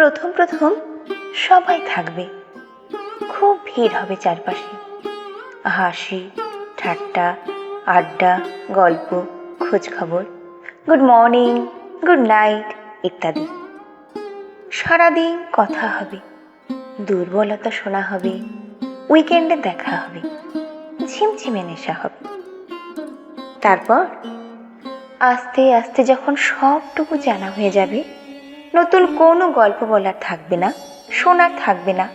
প্রথম প্রথম সবাই থাকবে, খুব ভিড় হবে চারপাশে। হাসি, ঠাট্টা, আড্ডা, গল্প, খোঁজ খবর, গুড মর্নিং, গুড নাইট ইত্যাদি। সারাদিন কথা হবে, দুর্বলতা শোনা হবে, উইকেন্ডে দেখা হবে, ঝিমঝিমে নেশা হবে। তারপর আস্তে আস্তে যখন সবটুকু জানা হয়ে যাবে, নতুন কোনো গল্প বলার থাকবে না, শোনার থাকবে না,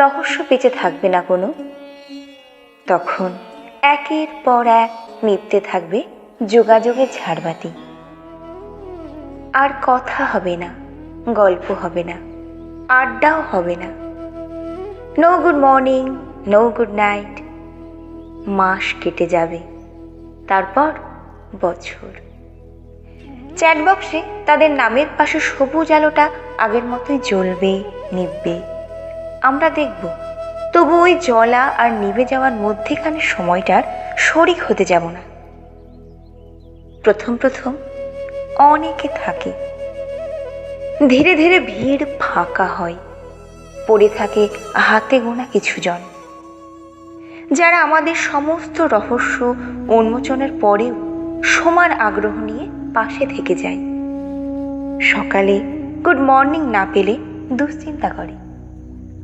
রহস্য পেঁচে থাকবে না কোনো, তখন একের পর এক নিভতে থাকবে যোগাযোগের ঝাড়বাতি। আর কথা হবে না, গল্প হবে না, আড্ডাও হবে না। No good morning, no good night. মাস কেটে যাবে, তারপর বছর। চ্যাটবক্সে তাদের নামের পাশে সবুজ আলোটা আগের মতোই জ্বলবে, নিভবে। আমরা দেখব, তবু ওই জ্বলা আর নিভে যাওয়ার মধ্যেখানে সময়টার শরিক হতে যাব না। প্রথম প্রথম অনেকে থাকে, ধীরে ধীরে ভিড় ফাঁকা হয়, পড়ে থাকে হাতে গোনা কিছু জন, যারা আমাদের সমস্ত রহস্য উন্মোচনের পরেও সমান আগ্রহ নিয়ে পাশে থেকে যায়। সকালে গুড মর্নিং না পেলে দুশ্চিন্তা করে,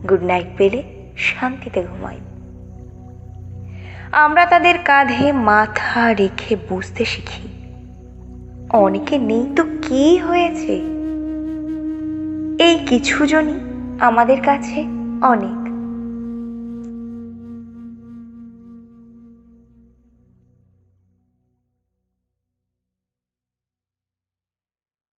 গুড নাইট পেলে শান্তিতে ঘুমায়। আমরা তাদের কাঁধে মাথা রেখে বুঝতে শিখি, অনেকে নেই তো কি হয়েছে। এই কিছু জনই আমাদের কাছে অনেক।